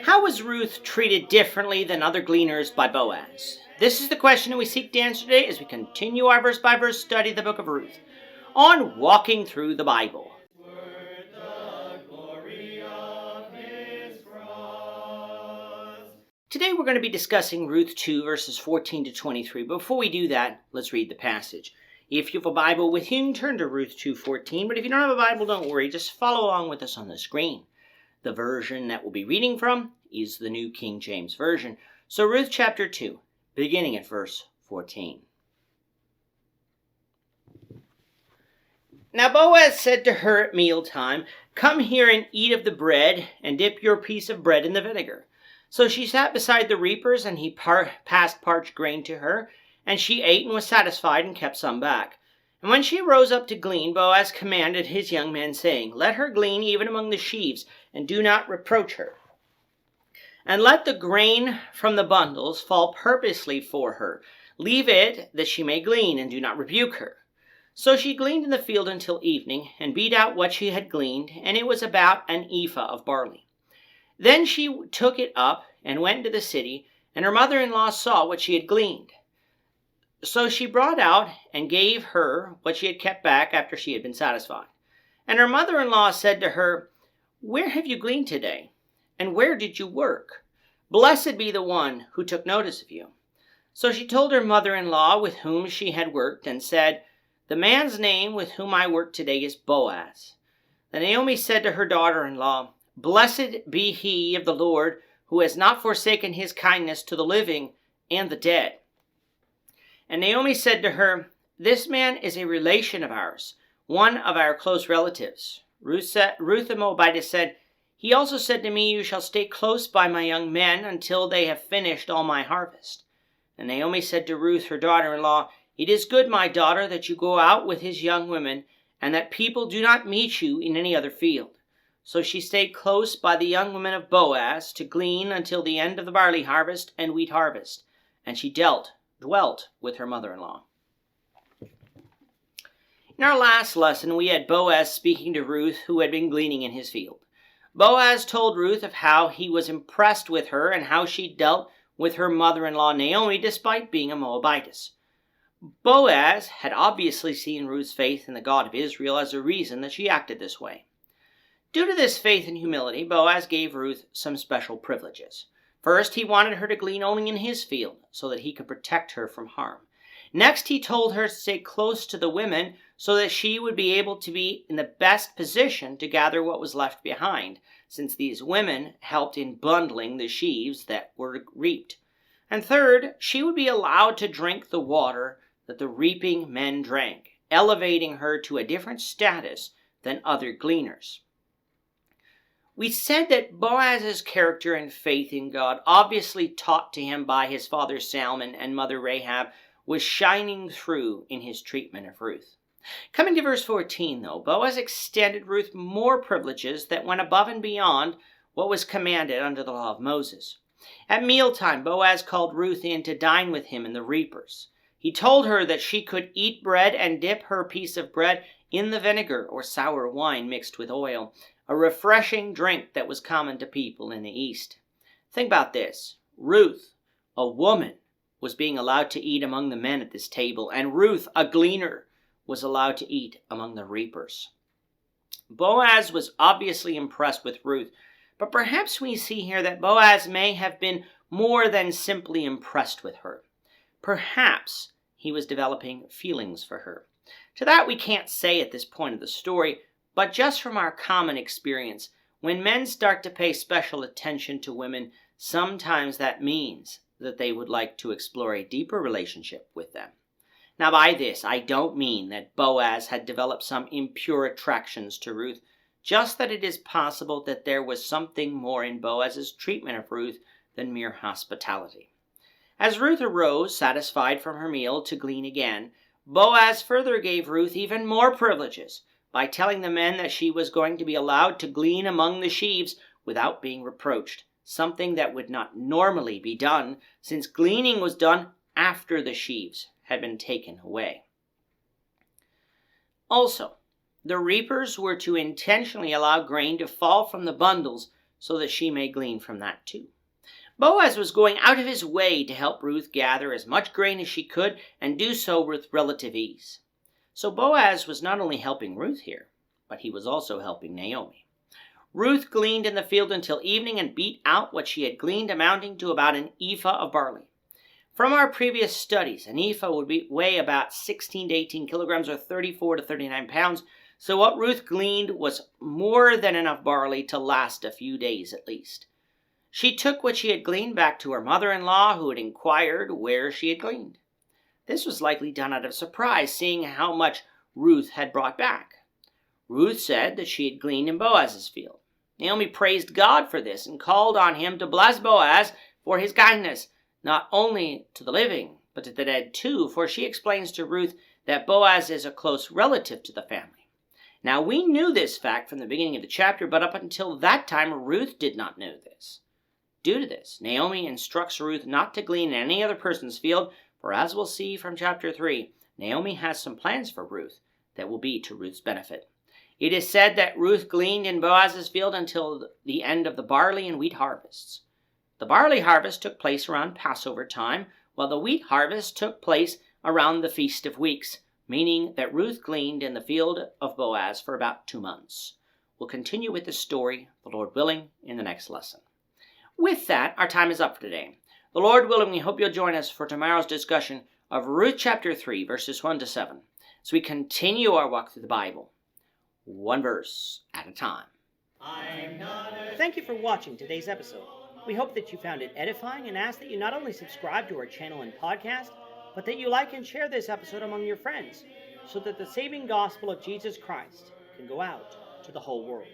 How was Ruth treated differently than other gleaners by Boaz? This is the question that we seek to answer today as we continue our verse-by-verse study of the book of Ruth on Walking Through the Bible. Today we're going to be discussing Ruth 2 verses 14 to 23. Before we do that, let's read the passage. If you have a Bible with you, turn to Ruth 2:14. But if you don't have a Bible, don't worry. Just follow along with us on the screen. The version that we'll be reading from is the New King James Version. So Ruth chapter 2, beginning at verse 14. Now Boaz said to her at mealtime, "Come here and eat of the bread, and dip your piece of bread in the vinegar." So she sat beside the reapers, and he passed parched grain to her, and she ate and was satisfied and kept some back. And when she rose up to glean, Boaz commanded his young men, saying, "Let her glean even among the sheaves, and do not reproach her. And let the grain from the bundles fall purposely for her. Leave it that she may glean, and do not rebuke her." So she gleaned in the field until evening, and beat out what she had gleaned, and it was about an ephah of barley. Then she took it up and went into the city, and her mother-in-law saw what she had gleaned. So she brought out and gave her what she had kept back after she had been satisfied. And her mother-in-law said to her, "Where have you gleaned today? And where did you work? Blessed be the one who took notice of you." So she told her mother-in-law with whom she had worked, and said, "The man's name with whom I work today is Boaz." Then Naomi said to her daughter-in-law, "Blessed be he of the Lord, who has not forsaken his kindness to the living and the dead." And Naomi said to her, "This man is a relation of ours, one of our close relatives." Ruth the Moabitess said, "He also said to me, 'You shall stay close by my young men until they have finished all my harvest.'" And Naomi said to Ruth, her daughter-in-law, "It is good, my daughter, that you go out with his young women, and that people do not meet you in any other field." So she stayed close by the young women of Boaz to glean until the end of the barley harvest and wheat harvest, and she dwelt with her mother-in-law. In our last lesson, we had Boaz speaking to Ruth, who had been gleaning in his field. Boaz told Ruth of how he was impressed with her and how she dealt with her mother-in-law Naomi despite being a Moabitess. Boaz had obviously seen Ruth's faith in the God of Israel as a reason that she acted this way. Due to this faith and humility, Boaz gave Ruth some special privileges. First, he wanted her to glean only in his field so that he could protect her from harm. Next, he told her to stay close to the women so that she would be able to be in the best position to gather what was left behind, since these women helped in bundling the sheaves that were reaped. And third, she would be allowed to drink the water that the reaping men drank, elevating her to a different status than other gleaners. We said that Boaz's character and faith in God, obviously taught to him by his father Salmon and mother Rahab, was shining through in his treatment of Ruth. Coming to verse 14, though, Boaz extended Ruth more privileges that went above and beyond what was commanded under the law of Moses. At mealtime, Boaz called Ruth in to dine with him and the reapers. He told her that she could eat bread and dip her piece of bread in the vinegar or sour wine mixed with oil, a refreshing drink that was common to people in the East. Think about this. Ruth, a woman, was being allowed to eat among the men at this table, and Ruth, a gleaner, was allowed to eat among the reapers. Boaz was obviously impressed with Ruth, but perhaps we see here that Boaz may have been more than simply impressed with her. Perhaps he was developing feelings for her. To that we can't say at this point of the story, but just from our common experience, when men start to pay special attention to women, sometimes that means that they would like to explore a deeper relationship with them. Now by this, I don't mean that Boaz had developed some impure attractions to Ruth, just that it is possible that there was something more in Boaz's treatment of Ruth than mere hospitality. As Ruth arose, satisfied from her meal, to glean again, Boaz further gave Ruth even more privileges by telling the men that she was going to be allowed to glean among the sheaves without being reproached, something that would not normally be done, since gleaning was done after the sheaves had been taken away. Also, the reapers were to intentionally allow grain to fall from the bundles so that she may glean from that too. Boaz was going out of his way to help Ruth gather as much grain as she could and do so with relative ease. So Boaz was not only helping Ruth here, but he was also helping Naomi. Ruth gleaned in the field until evening and beat out what she had gleaned, amounting to about an ephah of barley. From our previous studies, an ephah would weigh about 16 to 18 kilograms or 34 to 39 pounds, so what Ruth gleaned was more than enough barley to last a few days at least. She took what she had gleaned back to her mother-in-law, who had inquired where she had gleaned. This was likely done out of surprise, seeing how much Ruth had brought back. Ruth said that she had gleaned in Boaz's field. Naomi praised God for this and called on him to bless Boaz for his kindness, not only to the living, but to the dead too, for she explains to Ruth that Boaz is a close relative to the family. Now, we knew this fact from the beginning of the chapter, but up until that time, Ruth did not know this. Due to this, Naomi instructs Ruth not to glean in any other person's field, for as we'll see from chapter 3, Naomi has some plans for Ruth that will be to Ruth's benefit. It is said that Ruth gleaned in Boaz's field until the end of the barley and wheat harvests. The barley harvest took place around Passover time, while the wheat harvest took place around the Feast of Weeks, meaning that Ruth gleaned in the field of Boaz for about 2 months. We'll continue with this story, the Lord willing, in the next lesson. With that, our time is up for today. The Lord willing, we hope you'll join us for tomorrow's discussion of Ruth chapter 3, verses 1 to 7, as we continue our walk through the Bible, one verse at a time. Thank you for watching today's episode. We hope that you found it edifying and ask that you not only subscribe to our channel and podcast, but that you like and share this episode among your friends, so that the saving gospel of Jesus Christ can go out to the whole world.